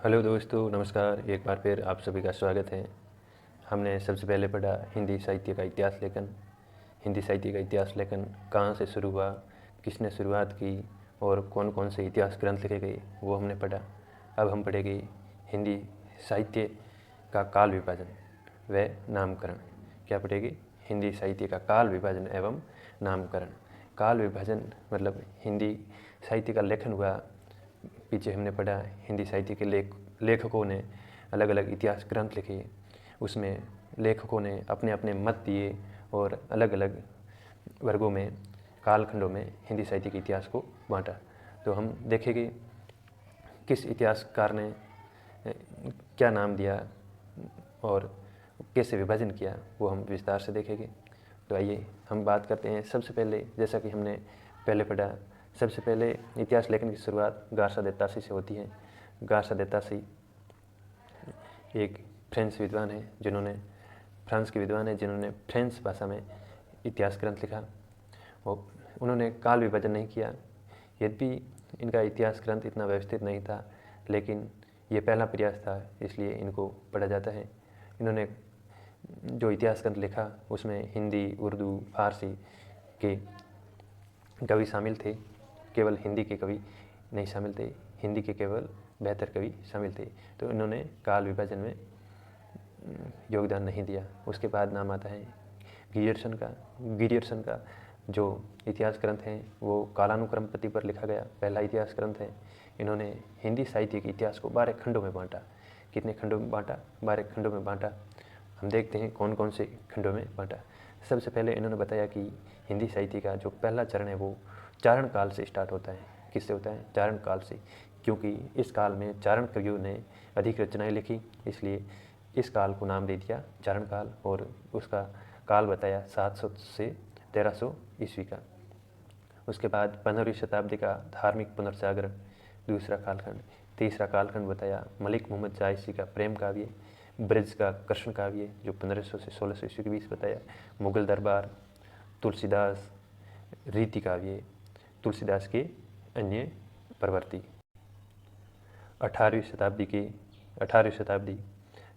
Hello दोस्तों, नमस्कार। एक बार फिर आप सभी का स्वागत है। हमने सबसे पहले पढ़ा हिंदी साहित्य का इतिहास लेखन। हिंदी साहित्य का इतिहास लेखन कहाँ से शुरू हुआ, किसने शुरुआत की और कौन कौन से इतिहास ग्रंथ लिखे गए, वो हमने पढ़ा। अब हम पढ़ेंगे हिंदी साहित्य का काल विभाजन व नामकरण। क्या पढ़ेंगे? हिंदी साहित्य का काल विभाजन एवं नामकरण। काल विभाजन मतलब हिंदी साहित्य का लेखन हुआ। पीछे हमने पढ़ा हिंदी साहित्य के लेखकों ने अलग अलग इतिहास ग्रंथ लिखे। उसमें लेखकों ने अपने अपने मत दिए और अलग अलग वर्गों में, कालखंडों में हिंदी साहित्य के इतिहास को बांटा। तो हम देखेंगे किस इतिहासकार ने क्या नाम दिया और कैसे विभाजन किया, वो हम विस्तार से देखेंगे। तो आइए हम बात करते हैं। सबसे पहले, जैसा कि हमने पहले पढ़ा, सबसे पहले इतिहास लेखन की शुरुआत गार्सा दे तासी से होती है। गार्सा दे तासी एक फ्रेंच विद्वान है फ्रांस के विद्वान है जिन्होंने फ्रेंच भाषा में इतिहास ग्रंथ लिखा। और उन्होंने काल विभाजन नहीं किया। यद्यपि इनका इतिहास ग्रंथ इतना व्यवस्थित नहीं था, लेकिन ये पहला प्रयास था, इसलिए इनको पढ़ा जाता है। इन्होंने जो इतिहास ग्रंथ लिखा उसमें हिंदी, उर्दू, फारसी के कवि शामिल थे। केवल हिंदी के कवि नहीं शामिल थे, हिंदी के केवल बेहतर कवि शामिल थे। तो इन्होंने काल विभाजन में योगदान नहीं दिया। उसके बाद नाम आता है गिरियर्सन का जो इतिहास ग्रंथ है वो कालानुक्रम पद्धति पर लिखा गया पहला इतिहास ग्रंथ है। इन्होंने हिंदी साहित्य के इतिहास को 12 खंडों में बांटा। कितने खंडों में बांटा? 12 खंडों में बांटा। हम देखते हैं कौन कौन से खंडों में बांटा। सबसे पहले इन्होंने बताया कि हिंदी साहित्य का जो पहला चरण है वो चारण काल से स्टार्ट होता है। किससे होता है? चारण काल से, क्योंकि इस काल में चारण कवियों ने अधिक रचनाएं लिखी, इसलिए इस काल को नाम दे दिया चारण काल। और उसका काल बताया 700 से 1300 ईस्वी का। उसके बाद 15वीं शताब्दी का धार्मिक पुनर्जागरण, दूसरा कालखंड। तीसरा कालखंड बताया मलिक मोहम्मद जायसी का प्रेम काव्य, ब्रज का कृष्ण काव्य जो 1500 से 1600 ईस्वी के बीच बताया, मुगल दरबार, तुलसीदास, रीति काव्य, तुलसीदास के अन्य प्रवृत्ति। 18वीं शताब्दी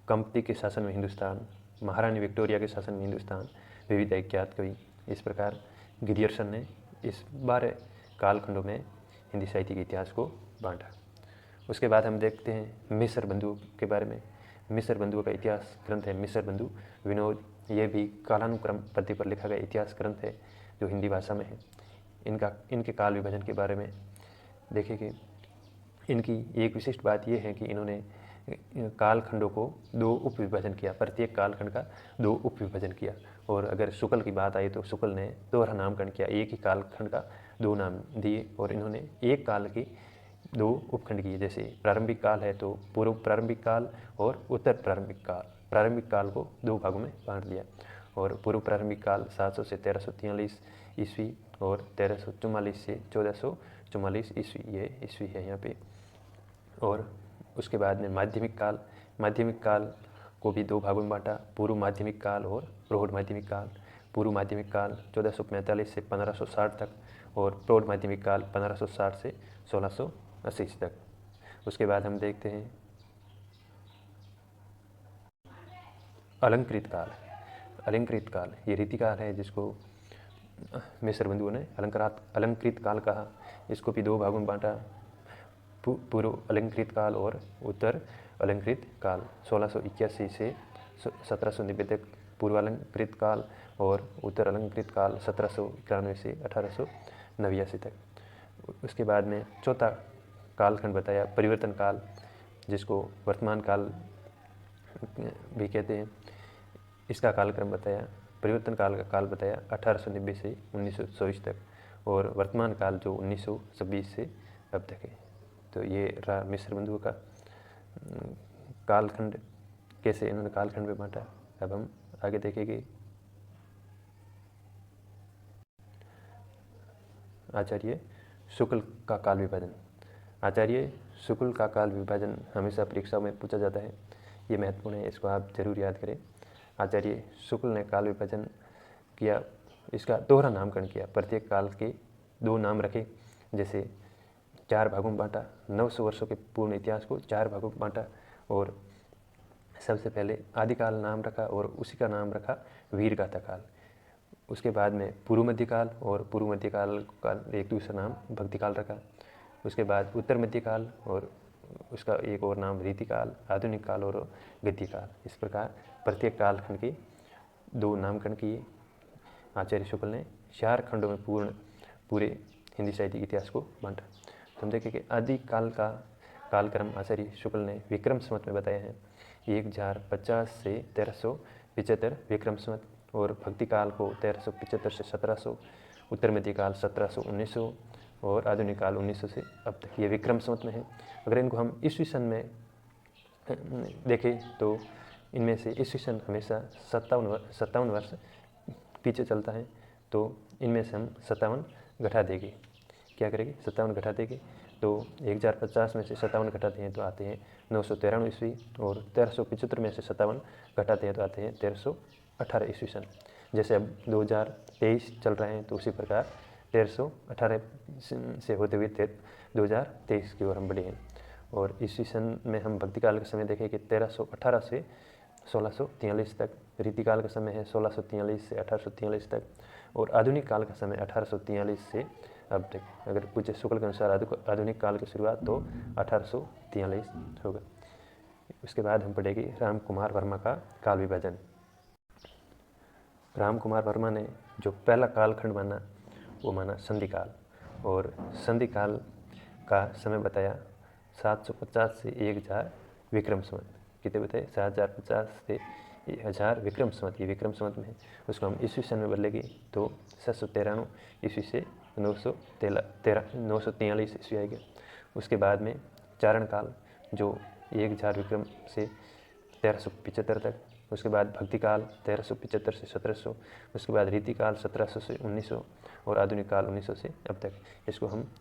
कंपनी के शासन में हिंदुस्तान, महारानी विक्टोरिया के शासन में हिंदुस्तान, विविध अज्ञात कवि। इस प्रकार गिरियर्सन ने इस 12 कालखंडों में हिंदी साहित्य के इतिहास को बांटा। उसके बाद हम देखते हैं मिस्र बंधुओं के बारे में। मिस्र बंधुओं का इतिहास ग्रंथ है मिस्र बंधु विनोद। ये भी कालानुक्रम पद्धति पर लिखा गया इतिहास ग्रंथ है जो हिंदी भाषा में है। इनके काल विभाजन के बारे में देखेंगे। इनकी एक विशिष्ट बात यह है कि इन्होंने कालखंडों को 2 उप विभाजन किया, प्रत्येक कालखंड का 2 उप विभाजन किया। और अगर शुक्ल की बात आई तो शुक्ल ने दोहरा नामकरण किया, एक ही कालखंड का 2 नाम दिए। और इन्होंने एक काल की 2 उपखंड किए। जैसे प्रारंभिक काल है तो पूर्व प्रारंभिक काल और उत्तर प्रारंभिक काल। प्रारंभिक काल को 2 भागों में बांट दिया। और पूर्व प्रारंभिक काल 700 से 1343 ईस्वी और 1344 से 1444 ईस्वी, ये ईस्वी है यहाँ पे। और उसके बाद में माध्यमिक काल को भी 2 भागों में बांटा, पूर्व माध्यमिक काल और प्रौढ़ माध्यमिक काल। पूर्व माध्यमिक काल 1445 से 1560 तक और प्रौढ़ माध्यमिक काल 1560 से 1680 तक। उसके बाद हम देखते हैं अलंकृत काल। ये रीतिकाल है जिसको मिस्र बंधुओं ने अलंकृत काल कहा। इसको भी 2 भागों में बांटा, पूर्व अलंकृत काल और उत्तर अलंकृत काल। 1681 से 1790 तक पूर्व अलंकृत काल और उत्तर अलंकृत काल 1791 से 1889 तक। उसके बाद में चौथा कालखंड बताया परिवर्तन काल, जिसको वर्तमान काल भी कहते हैं। इसका कालक्रम बताया, परिवर्तन काल का काल बताया 1890 से 1924 तक और वर्तमान काल जो 1926 से अब तक है। तो ये रहा मिस्र बंधुओं का कालखंड, कैसे इन्होंने कालखंड में बांटा। अब हम आगे देखेंगे आचार्य शुक्ल का काल विभाजन। आचार्य शुक्ल का काल विभाजन हमेशा परीक्षाओं में पूछा जाता है, ये महत्वपूर्ण है, इसको आप जरूर याद करें। आचार्य शुक्ल ने काल विभाजन किया, इसका दोहरा नामकरण किया, प्रत्येक काल के 2 नाम रखे। जैसे 4 भागों में बांटा, 900 वर्षों के पूर्ण इतिहास को 4 भागों में बांटा और सबसे पहले आदिकाल नाम रखा और उसी का नाम रखा वीरगाथा काल। उसके बाद में पूर्व मध्यकाल और पूर्व मध्यकाल का एक दूसरा नाम भक्तिकाल रखा। उसके बाद उत्तर मध्यकाल और उसका एक और नाम रीतिकाल, आधुनिक काल और गद्यकाल। इस प्रकार प्रत्येक कालखंड के 2 नामकरण किए। आचार्य शुक्ल ने 4 खंडों में पूरे हिंदी साहित्य के इतिहास को बांटा। तो हम देखें कि आदिकाल का कालक्रम आचार्य शुक्ल ने विक्रम संवत में बताया है 1050 से 1375 विक्रम संवत, और भक्तिकाल को 1375 से 1700, उत्तर मध्यकाल 1700 1900 और आधुनिक काल 1900 से अब तक, ये विक्रम संवत में है। अगर इनको हम ईस्वी सन में देखें तो इनमें से ईस्वी सन हमेशा 57 वर्ष पीछे चलता है, तो इनमें से हम 57 घटा देंगे। क्या करेंगे? 57 घटा देंगे, तो 1050 में से 57 घटाते हैं तो आते हैं 993 ईस्वी, और 1375 में से 57 घटाते हैं तो आते हैं 1318 ईस्वी सन। जैसे अब 2023 चल रहे हैं तो उसी प्रकार 1318 से होते हुए 2023 की ओर हम बढ़े हैं। और ईस्वी सन में हम भक्तिकाल का समय देखें कि 1318 से 1643 तक, रीतिकाल का समय है 1643 से 1843 तक, और आधुनिक काल का समय 1843 से अब तक। अगर पूछे शुक्ल के अनुसार आधुनिक काल की शुरुआत तो 1843 होगा। उसके बाद हम पढ़ेंगे राम कुमार वर्मा का काल विभाजन। राम कुमार वर्मा ने जो पहला कालखंड माना वो माना संधि काल, और संधि काल का समय बताया 750 से 1000 विक्रम संवत। कितने बताए? 7050 से 1000 विक्रम संवत, ये विक्रम संवत में है। उसको हम ईस्वी सन में बदलेंगे तो 793 ईस्वी से 943 ईस्वी आएगा। उसके बाद में चारण काल जो 1000 विक्रम से 1375 तक, उसके बाद भक्तिकाल 1375 से 1700, उसके बाद रीतिकाल 1700 से 1900 और आधुनिक काल 1900 से अब तक। इसको हम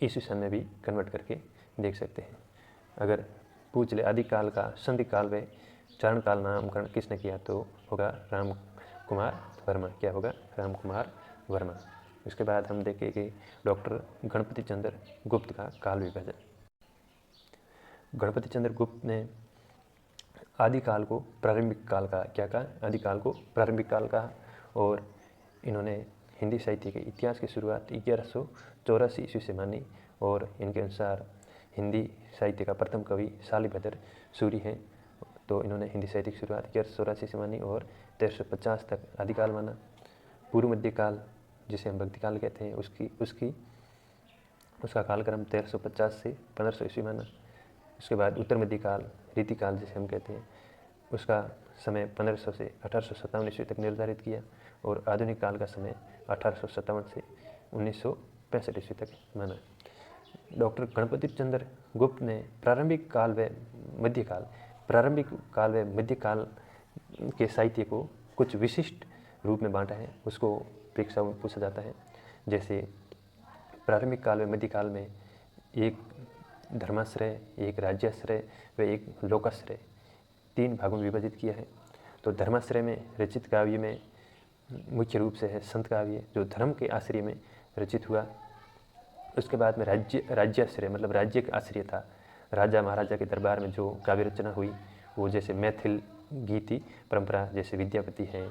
ईस्वी सन में भी कन्वर्ट करके देख सकते हैं। अगर पूछ ले आदिकाल का संधि काल व चारण काल नामकरण किसने किया तो होगा राम कुमार वर्मा। क्या होगा? राम कुमार वर्मा। उसके बाद हम देखेंगे डॉक्टर गणपति चंद्र गुप्त का काल विभाजन। गणपति चंद्र गुप्त ने आदिकाल को प्रारंभिक काल का क्या कहा? आदिकाल को प्रारंभिक काल कहा, और इन्होंने हिंदी साहित्य के इतिहास की शुरुआत 1184 ईस्वी से मानी, और इनके अनुसार हिंदी साहित्य का प्रथम कवि शालिभद्र सूरी हैं। तो इन्होंने हिंदी साहित्य की शुरुआत 1184 से मानी और 1350 तक आदिकाल माना। पूर्व मध्यकाल जिसे हम भक्तिकाल कहते हैं उसका कालक्रम 1350 से 1500 ईस्वी माना। उसके बाद उत्तर मध्यकाल रीतिकाल जिसे हम कहते हैं उसका समय 1500 से 1857 ईस्वी तक निर्धारित किया, और आधुनिक काल का समय 1857 से 1965 ईस्वी तक माना। डॉक्टर गणपति चंद्र गुप्त ने प्रारंभिक काल व मध्यकाल के साहित्य को कुछ विशिष्ट रूप में बांटा है। उसको परीक्षा में पूछा जाता है। जैसे प्रारंभिक काल व मध्यकाल में एक धर्माश्रय, एक राज्याश्रय व एक लोकाश्रय 3 भागों में विभाजित किया है। तो धर्माश्रय में रचित काव्य में मुख्य रूप से है संत काव्य जो धर्म के आश्रय में रचित हुआ। उसके बाद में राज्याश्रय मतलब राज्य का आश्रय था। राजा महाराजा के दरबार में जो काव्य रचना हुई वो जैसे मैथिल गीति परंपरा जैसे विद्यापति हैं।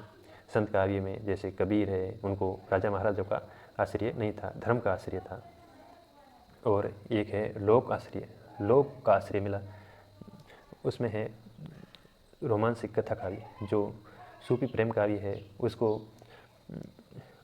संत काव्य में जैसे कबीर है, उनको राजा महाराजों का आश्रय नहीं था, धर्म का आश्रय था। और एक है लोक आश्रय, लोक का आश्रय मिला। उसमें है रोमांसिक कथा काव्य जो सूफी प्रेम काव्य है, उसको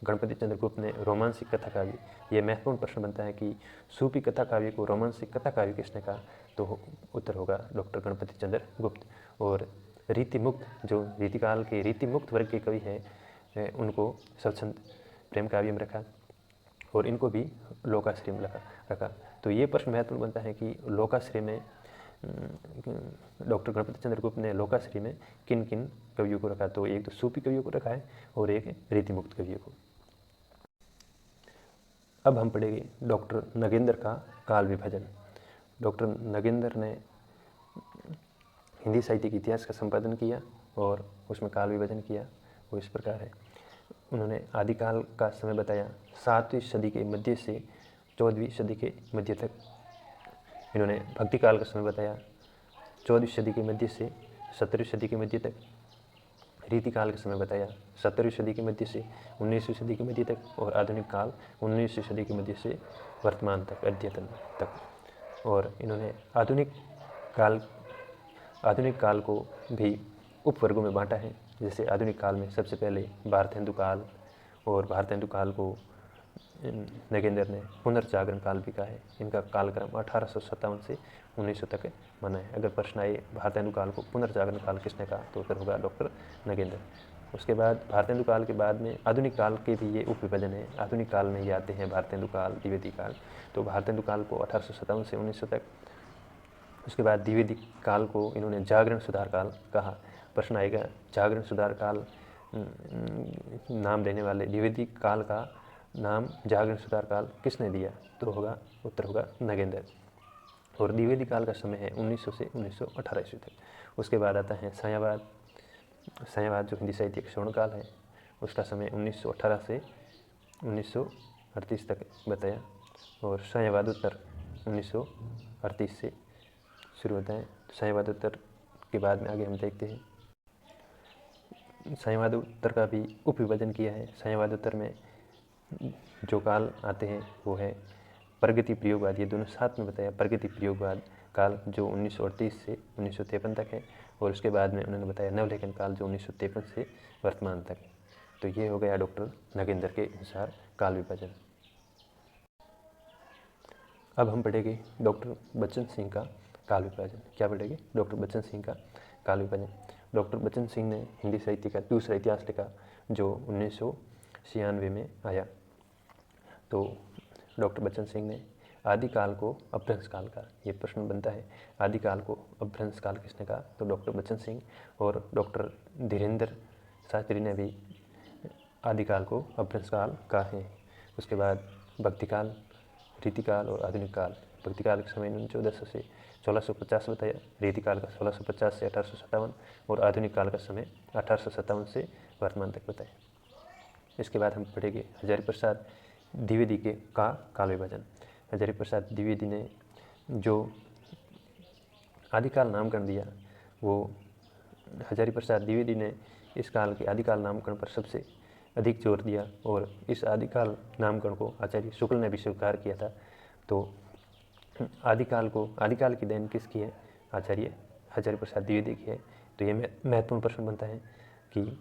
गणपति चंद्र गुप्त ने रोमांसिक कथा काव्य। ये महत्वपूर्ण प्रश्न बनता है कि सूफी कथा काव्य को रोमांसिक कथा काव्य किसने कहा, तो उत्तर होगा डॉक्टर गणपति चंद्र गुप्त। और रीति मुक्त जो रीतिकाल के रीति मुक्त वर्ग के कवि हैं उनको स्वच्छंद प्रेम काव्य में रखा, और इनको भी लोकाश्रय में रखा। तो ये प्रश्न महत्वपूर्ण बनता है कि लोकाश्रय में डॉक्टर गणपति चंद्र गुप्त ने लोकाश्रय में किन किन कवियों को रखा। तो एक तो सूफी कवियों को रखा है और एक रीतिमुक्त कवियों को। अब हम पढ़ेंगे डॉक्टर नगेंद्र का काल विभाजन। डॉक्टर नगेंद्र ने हिंदी साहित्य के इतिहास का संपादन किया और उसमें काल विभाजन किया। वो इस प्रकार है। उन्होंने आदिकाल का समय बताया 7वीं सदी के मध्य से 14वीं सदी के मध्य तक। इन्होंने भक्ति काल का समय बताया 14वीं सदी के मध्य से 17वीं सदी के मध्य तक। रीति काल का समय बताया 17वीं सदी के मध्य से 19वीं सदी के मध्य तक। और आधुनिक काल 19वीं सदी के मध्य से वर्तमान तक, अद्यतन तक। और इन्होंने आधुनिक काल को भी उपवर्गों में बांटा है। जैसे आधुनिक काल में सबसे पहले भारतेंदु काल, और भारतेंदु काल को नगेंद्र ने पुनर्जागरण काल भी कहा है। इनका कालक्रम 1857 से 1900 तक माना है। अगर प्रश्न आए भारतेंदु काल को पुनर्जागरण काल किसने कहा, तो उत्तर होगा डॉक्टर नगेंद्र। उसके बाद भारतेंदु काल के बाद में आधुनिक काल के भी ये उपविभाजन है। आधुनिक काल में ये आते हैं भारतेंदु काल, द्विवेदी काल। तो भारतेंदु काल को 1857 से 1900 तक। उसके बाद द्विवेदी काल को इन्होंने जागरण सुधार काल कहा। प्रश्न आएगा जागरण सुधार काल नाम देने वाले द्विवेदी काल का नाम जागरण सुधार काल किसने दिया, तो होगा उत्तर होगा नगेंद्र। और द्विवेदी काल का समय है 1900 से 1918 ईस्वी तक। उसके बाद आता है सायावाद जो हिंदी साहित्य का स्वर्ण काल है, उसका समय 1918 से 1938 तक बताया। और सायावादोत्तर 1938 से शुरू होता है। सायावादोत्तर के बाद में आगे हम देखते हैं सायावादोत्तर का भी उपविभाजन किया है। सायावादोत्तर में जो काल आते हैं वो है प्रगति प्रयोगवाद, ये दोनों साथ में बताया। प्रगति प्रयोगवाद काल जो 1938 से 1953 तक है। और उसके बाद में उन्होंने बताया नवलेखन काल जो 1953 से वर्तमान तक है। तो ये हो गया डॉक्टर नगेंद्र के अनुसार काल विभाजन। अब हम पढ़ेंगे डॉक्टर बच्चन सिंह का काल विभाजन। क्या पढ़ेंगे? डॉक्टर बच्चन सिंह का काल विभाजन। डॉक्टर बच्चन सिंह ने हिंदी साहित्य का दूसरा इतिहास लिखा जो 1996 में आया। तो डॉक्टर बच्चन सिंह ने आदिकाल को अपभ्रंश काल कहा। ये प्रश्न बनता है, आदिकाल को अपभ्रंश काल किसने कहा, तो डॉक्टर बच्चन सिंह। और डॉक्टर धीरेन्द्र शास्त्री ने भी आदिकाल को अपभ्रंश काल कहा है। उसके बाद भक्तिकाल, रीतिकाल और आधुनिक काल। भक्तिकाल के समय इन्होंने 1400 से 1650 बताया, रीतिकाल का 1650 से 1857 और आधुनिक काल का समय 1857 से वर्तमान तक बताया। इसके बाद हम पढ़ेंगे हजारी प्रसाद द्विवेदी के काल विभाजन। हजारी प्रसाद द्विवेदी ने जो आदिकाल नामकरण दिया, वो हजारी प्रसाद द्विवेदी ने इस काल के आदिकाल नामकरण पर सबसे अधिक जोर दिया। और इस आदिकाल नामकरण को आचार्य शुक्ल ने भी स्वीकार किया था। तो आदिकाल की देन किसकी है? आचार्य हजारी प्रसाद द्विवेदी की है। तो ये महत्वपूर्ण प्रश्न बनता है कि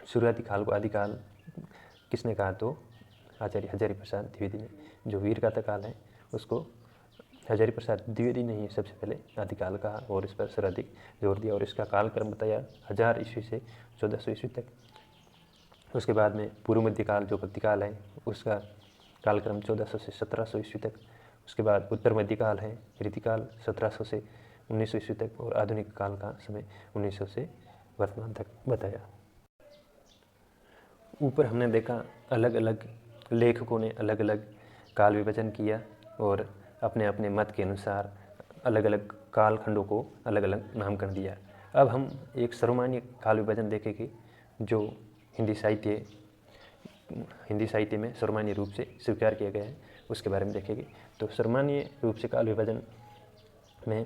शुरुआती काल को आदिकाल किसने कहा, तो आचार्य हजारी प्रसाद द्विवेदी ने। जो वीर गाथा काल है उसको हजारी प्रसाद द्विवेदी ने ही सबसे पहले आदिकाल कहा और इस पर सर्वाधिक जोर दिया। और इसका कालक्रम बताया 1000 ईस्वी से 1400 ईस्वी तक। उसके बाद में पूर्व मध्य काल जो भक्तिकाल है उसका कालक्रम 1400 से 1700 ईस्वी तक। उसके बाद उत्तर मध्य काल है रीतिकाल 1700 से 1900 ईस्वी तक। और आधुनिक काल का समय 1900 से वर्तमान तक बताया। ऊपर हमने देखा अलग अलग लेखकों ने अलग अलग काल विभाजन किया और अपने अपने मत के अनुसार अलग अलग कालखंडों को अलग अलग नामकरण दिया। अब हम एक सर्वमान्य काल विभाजन देखेंगे जो हिंदी साहित्य में सर्वमान्य रूप से स्वीकार किया गया है, उसके बारे में देखेंगे। तो सर्वमान्य रूप से काल विभाजन में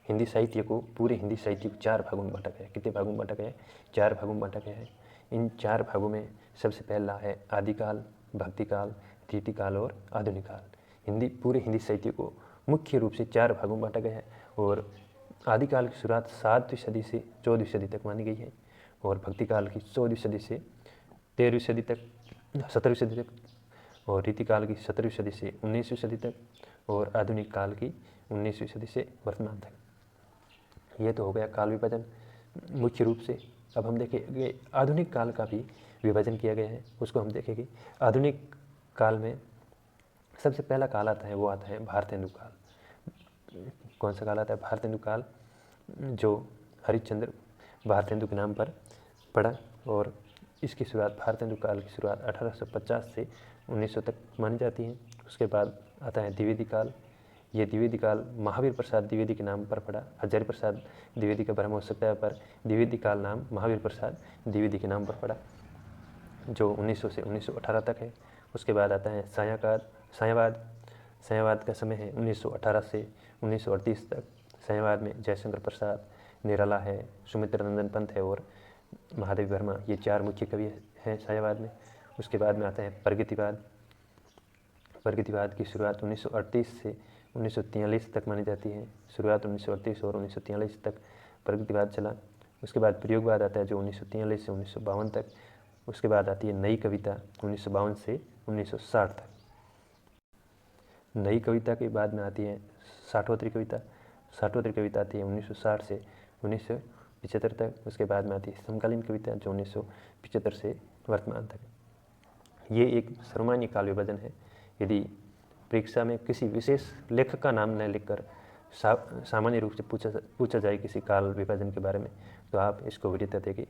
हिंदी साहित्य को, पूरे हिंदी साहित्य को 4 भागों में बांटा गया है। कितने भागों में बांटा गया है? 4 भागों में बांटा गया है। इन 4 भागों में सबसे पहला है आदिकाल, भक्तिकाल, रीतिकाल और आधुनिक काल। पूरे हिंदी साहित्य को मुख्य रूप से 4 भागों में बांटा गया है। और आदिकाल की शुरुआत 7वीं सदी से 14वीं सदी तक मानी गई है। और भक्तिकाल की 14वीं सदी से 13वीं सदी तक, 17वीं सदी तक। और रीतिकाल की 17वीं सदी से 19वीं सदी तक। और आधुनिक काल की 19वीं सदी से वर्तमान तक। ये तो हो गया काल विभाजन मुख्य रूप से। अब हम देखेंगे आधुनिक काल का भी विभाजन किया गया है, उसको हम देखेंगे। आधुनिक काल में सबसे पहला काल आता है, वो आता है भारतेंदु काल। कौन सा काल आता है? भारतेंदु काल, जो हरिश्चंद्र भारतेंदु के नाम पर पड़ा। और इसकी शुरुआत, भारतेंदु काल की शुरुआत 1850 से 1900 तक मानी जाती है। उसके बाद आता है द्विवेदी काल। ये द्विवेदी काल महावीर प्रसाद द्विवेदी के नाम पर पड़ा। हजारी प्रसाद द्विवेदी का भ्रम हो सकता है, पर द्विवेदी काल नाम महावीर प्रसाद द्विवेदी के नाम पर पड़ा, जो 1900 से 1918 तक है। उसके बाद आता है सायावाद। संयवाद का समय है 1918 से 1938 तक। संयवाद में जयशंकर प्रसाद, निराला है, सुमित्र नंदन पंत है और महादेव वर्मा, ये 4 मुख्य कवि हैं संयवाद में। उसके बाद में आता है प्रगतिवाद। प्रगतिवाद की शुरुआत 1938 से 1943 तक मानी जाती है। शुरुआत 1938 और 1943 तक प्रगतिवाद चला। उसके बाद प्रयोगवाद आता है जो 1943 से 1952 तक। उसके बाद आती है नई कविता 1952 से 1960 तक। नई कविता के बाद में आती है साठवोत्तरी कविता। साठवोत्तरी कविता आती है 1960 से 1975 तक। उसके बाद में आती है समकालीन कविता जो 1975 से वर्तमान तक। ये एक सर्वमान्य काल विभाजन है। यदि परीक्षा में किसी विशेष लेखक का नाम न लिखकर सामान्य रूप से पूछा जाए किसी काल विभाजन के बारे में, तो आप इसको वरीयता देके